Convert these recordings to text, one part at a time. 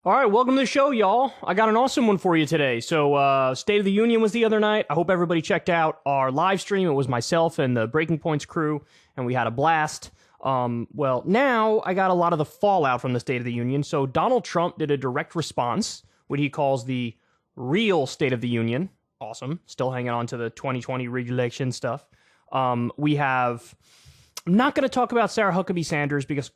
All right, welcome to the show, y'all. I got an awesome one for you today. So, State of the Union was the other night. I hope everybody checked out our live stream. It was myself and the Breaking Points crew, and we had a blast. Well, now I got a lot of the fallout from the State of the Union. So, Donald Trump did a direct response, what he calls the real State of the Union. Awesome. Still hanging on to the 2020 re-election stuff. I'm not going to talk about Sarah Huckabee Sanders because...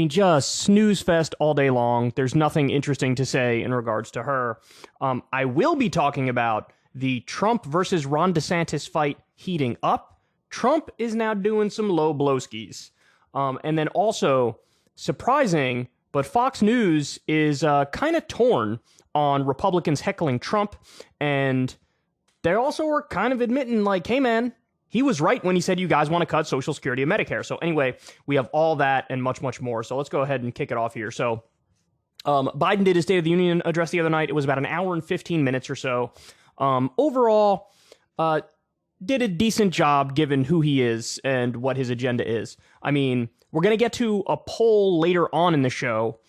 just snooze fest all day long. There's nothing interesting to say in regards to her. I will be talking about the Trump versus Ron DeSantis fight heating up. Trump is now doing some low blowskis. And then also, surprising, but Fox News is kind of torn on Republicans heckling Trump. And they also were kind of admitting, like, hey, man, he was right when he said you guys want to cut Social Security and Medicare. So anyway, we have all that and much, much more. So let's go ahead and kick it off here. So Biden did his State of the Union address the other night. It was about an hour and 15 minutes or so. Overall, did a decent job given who he is and what his agenda is. I mean, we're going to get to a poll later on in the show.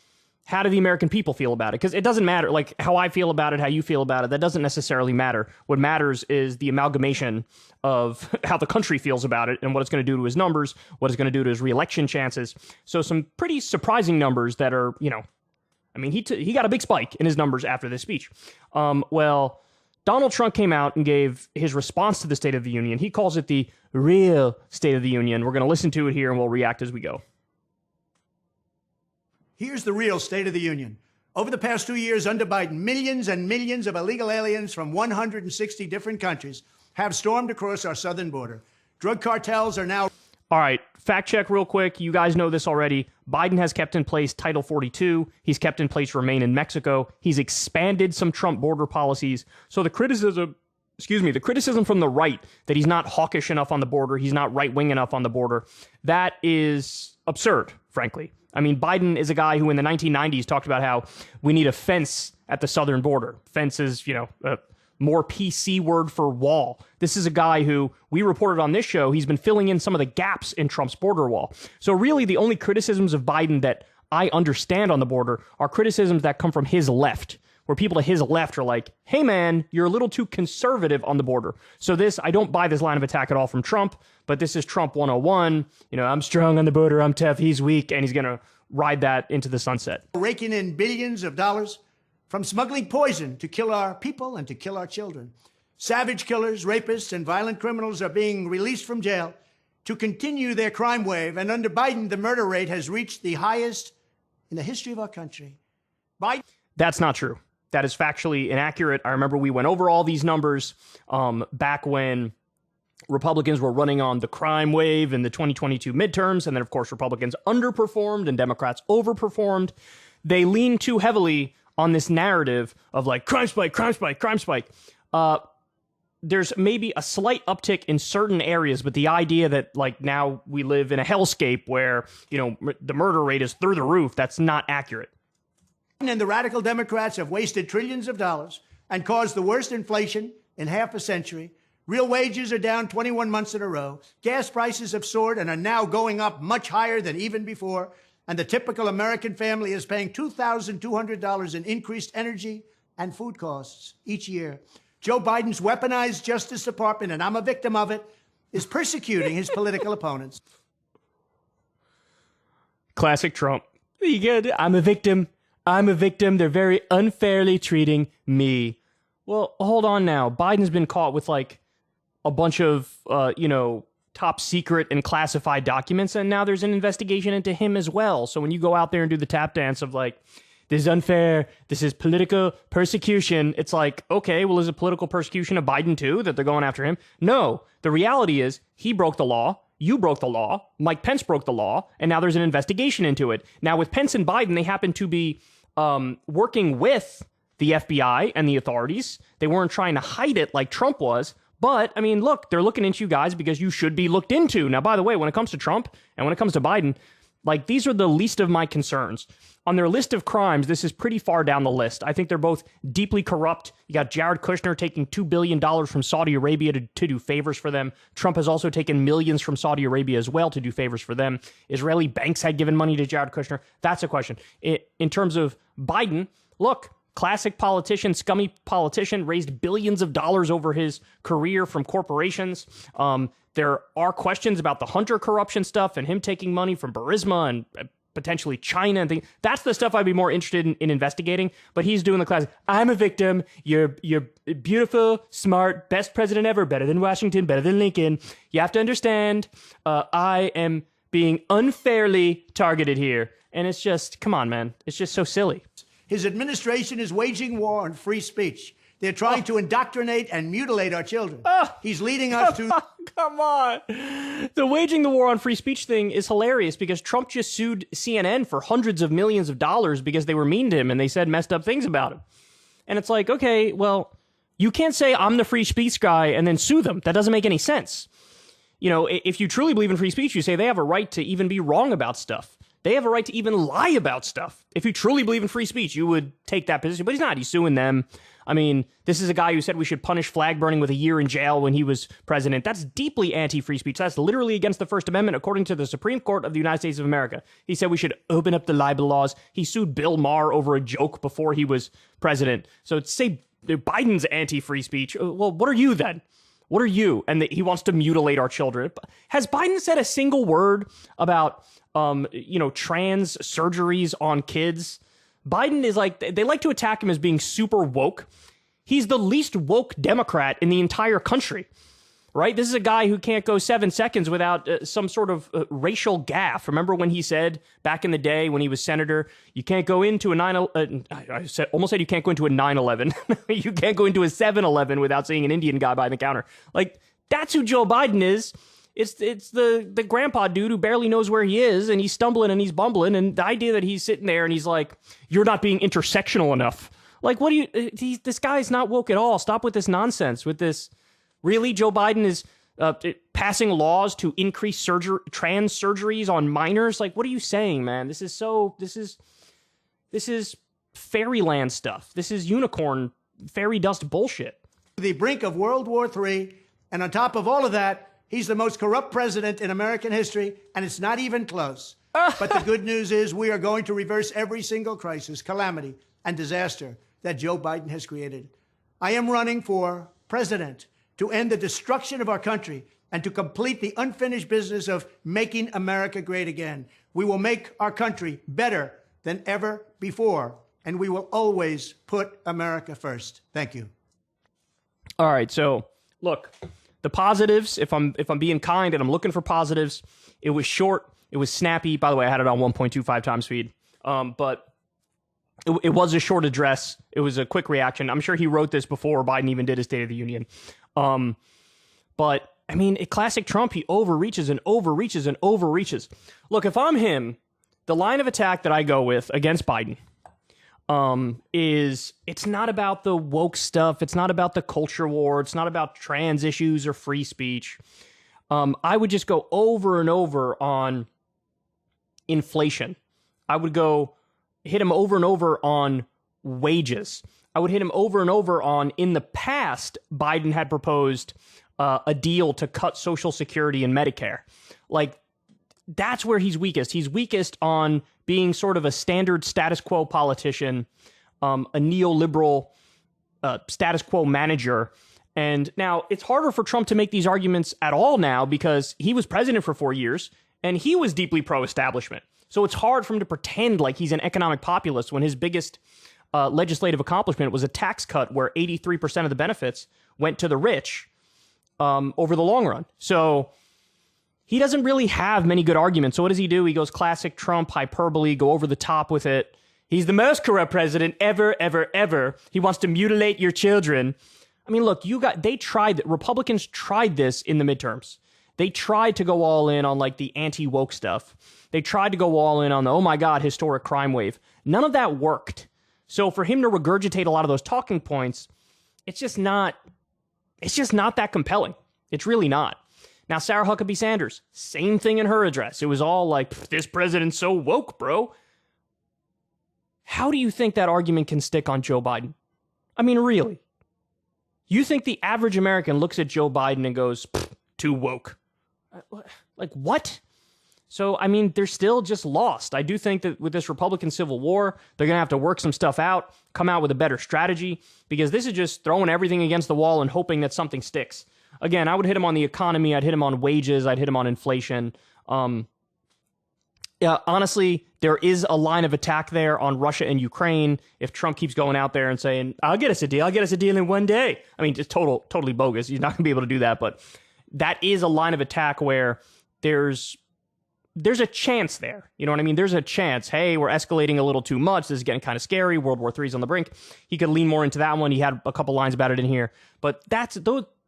How do the American people feel about it? Because it doesn't matter, like, how I feel about it, how you feel about it. That doesn't necessarily matter. What matters is the amalgamation of how the country feels about it and what it's going to do to his numbers, what it's going to do to his reelection chances. So some pretty surprising numbers that are, he got a big spike in his numbers after this speech. Well, Donald Trump came out and gave his response to the State of the Union. He calls it the real State of the Union. We're going to listen to it here and we'll react as we go. Here's the real State of the Union. Over the past 2 years under Biden, millions and millions of illegal aliens from 160 different countries have stormed across our southern border. Drug cartels are now... All right, fact check real quick. You guys know this already. Biden has kept in place Title 42. He's kept in place Remain in Mexico. He's expanded some Trump border policies. So the criticism from the right that he's not hawkish enough on the border, he's not right-wing enough on the border, that is absurd, frankly. I mean, Biden is a guy who in the 1990s talked about how we need a fence at the southern border. Fence is, a more PC word for wall. This is a guy who, we reported on this show, he's been filling in some of the gaps in Trump's border wall. So really, the only criticisms of Biden that I understand on the border are criticisms that come from his left, where people to his left are like, hey man, you're a little too conservative on the border. So I don't buy this line of attack at all from Trump, but this is Trump 101. I'm strong on the border, I'm tough, he's weak, and he's going to ride that into the sunset. Raking in billions of dollars from smuggling poison to kill our people and to kill our children. Savage killers, rapists, and violent criminals are being released from jail to continue their crime wave. And under Biden, the murder rate has reached the highest in the history of our country. That's not true. That is factually inaccurate. I remember we went over all these numbers back when Republicans were running on the crime wave in the 2022 midterms. And then, of course, Republicans underperformed and Democrats overperformed. They leaned too heavily on this narrative of like crime spike, crime spike, crime spike. There's maybe a slight uptick in certain areas, but the idea that like now we live in a hellscape where, the murder rate is through the roof, that's not accurate. And the radical Democrats have wasted trillions of dollars and caused the worst inflation in half a century. Real wages are down 21 months in a row. Gas prices have soared and are now going up much higher than even before. And the typical American family is paying $2,200 in increased energy and food costs each year. Joe Biden's weaponized Justice Department, and I'm a victim of it, is persecuting his political opponents. Classic Trump. I'm a victim. They're very unfairly treating me. Well, hold on now. Biden's been caught with like a bunch of, top secret and classified documents, and now there's an investigation into him as well. So when you go out there and do the tap dance of like, this is unfair, this is political persecution, it's like, okay, well, is it political persecution of Biden too, that they're going after him? No. The reality is he broke the law. You broke the law. Mike Pence broke the law. And now there's an investigation into it. Now with Pence and Biden, they happen to be working with the FBI and the authorities. They weren't trying to hide it like Trump was. But, I mean, look, they're looking into you guys because you should be looked into. Now, by the way, when it comes to Trump and when it comes to Biden, Like, these are the least of my concerns. On their list of crimes, this is pretty far down the list. I think they're both deeply corrupt. You got Jared Kushner taking $2 billion from Saudi Arabia to do favors for them. Trump has also taken millions from Saudi Arabia as well to do favors for them. Israeli banks had given money to Jared Kushner. That's a question. In terms of Biden, look, classic politician, scummy politician, raised billions of dollars over his career from corporations. There are questions about the Hunter corruption stuff and him taking money from Burisma and potentially China and things. That's the stuff I'd be more interested in investigating. But he's doing the classic, I'm a victim, you're beautiful, smart, best president ever, better than Washington, better than Lincoln. You have to understand, I am being unfairly targeted here. And it's just, come on, man. It's just so silly. His administration is waging war on free speech. They're trying to indoctrinate and mutilate our children. He's leading us to... Come on. The waging the war on free speech thing is hilarious because Trump just sued CNN for hundreds of millions of dollars because they were mean to him and they said messed up things about him. And it's like, okay, well, you can't say I'm the free speech guy and then sue them. That doesn't make any sense. You know, if you truly believe in free speech, you say they have a right to even be wrong about stuff. They have a right to even lie about stuff. If you truly believe in free speech, you would take that position. But he's not. He's suing them. I mean, this is a guy who said we should punish flag burning with a year in jail when he was president. That's deeply anti-free speech. That's literally against the First Amendment, according to the Supreme Court of the United States of America. He said we should open up the libel laws. He sued Bill Maher over a joke before he was president. So to say Biden's anti-free speech, well, what are you then? What are you? And he wants to mutilate our children. Has Biden said a single word about, trans surgeries on kids? Biden is like, they like to attack him as being super woke. He's the least woke Democrat in the entire country, right? This is a guy who can't go 7 seconds without some sort of racial gaffe. Remember when he said back in the day when he was senator, you can't go into a almost said you can't go into a 9/11. You can't go into a 7-Eleven without seeing an Indian guy behind the counter. Like, that's who Joe Biden is. It's the grandpa dude who barely knows where he is, and he's stumbling and he's bumbling, and the idea that he's sitting there and he's like, you're not being intersectional enough. Like, what do you... this guy's not woke at all. Stop with this nonsense, with this... Really, Joe Biden is passing laws to increase trans surgeries on minors? Like, what are you saying, man? This is fairyland stuff. This is unicorn fairy dust bullshit. The brink of World War III, and on top of all of that, he's the most corrupt president in American history, and it's not even close. But the good news is we are going to reverse every single crisis, calamity, and disaster that Joe Biden has created. I am running for president to end the destruction of our country and to complete the unfinished business of making America great again. We will make our country better than ever before, and we will always put America first. Thank you. All right, so look, the positives, if I'm being kind and I'm looking for positives, it was short, it was snappy. By the way, I had it on 1.25 times speed, but it was a short address. It was a quick reaction. I'm sure he wrote this before Biden even did his State of the Union. But, I mean, classic Trump, he overreaches and overreaches and overreaches. Look, if I'm him, the line of attack that I go with against Biden is it's not about the woke stuff. It's not about the culture war. It's not about trans issues or free speech. I would just go over and over on inflation. I would hit him over and over on wages. I would hit him over and over on, in the past, Biden had proposed a deal to cut Social Security and Medicare. Like, that's where he's weakest. He's weakest on being sort of a standard status quo politician, a neoliberal status quo manager. And now it's harder for Trump to make these arguments at all now because he was president for 4 years and he was deeply pro-establishment. So it's hard for him to pretend like he's an economic populist when his biggest legislative accomplishment was a tax cut where 83% of the benefits went to the rich over the long run. So he doesn't really have many good arguments. So what does he do? He goes classic Trump, hyperbole, go over the top with it. He's the most corrupt president ever, ever, ever. He wants to mutilate your children. I mean, look, Republicans tried this in the midterms. They tried to go all in on like the anti-woke stuff. They tried to go all in on the, oh my God, historic crime wave. None of that worked. So for him to regurgitate a lot of those talking points, it's just not that compelling. It's really not. Now, Sarah Huckabee Sanders, same thing in her address. It was all like, this president's so woke, bro. How do you think that argument can stick on Joe Biden? I mean, really? You think the average American looks at Joe Biden and goes, too woke? Like, what? So, I mean, they're still just lost. I do think that with this Republican Civil War, they're going to have to work some stuff out, come out with a better strategy, because this is just throwing everything against the wall and hoping that something sticks. Again, I would hit him on the economy. I'd hit him on wages. I'd hit him on inflation. Yeah, honestly, there is a line of attack there on Russia and Ukraine. If Trump keeps going out there and saying, I'll get us a deal in one day. I mean, just totally bogus. He's not going to be able to do that. But that is a line of attack where there's a chance there. You know what I mean? There's a chance. Hey, we're escalating a little too much. This is getting kind of scary. World War III is on the brink. He could lean more into that one. He had a couple lines about it in here. But that's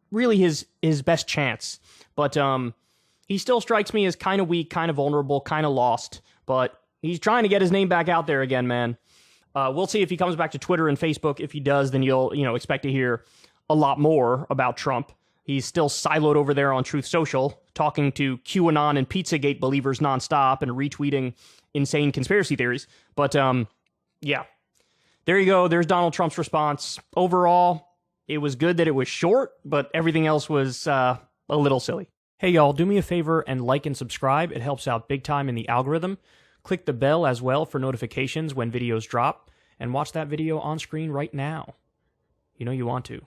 really his best chance. But he still strikes me as kind of weak, kind of vulnerable, kind of lost. But he's trying to get his name back out there again, man. We'll see if he comes back to Twitter and Facebook. If he does, then you'll expect to hear a lot more about Trump. He's still siloed over there on Truth Social, talking to QAnon and Pizzagate believers nonstop and retweeting insane conspiracy theories. But yeah, there you go. There's Donald Trump's response. Overall, it was good that it was short, but everything else was a little silly. Hey, y'all, do me a favor and like and subscribe. It helps out big time in the algorithm. Click the bell as well for notifications when videos drop, and watch that video on screen right now. You know you want to.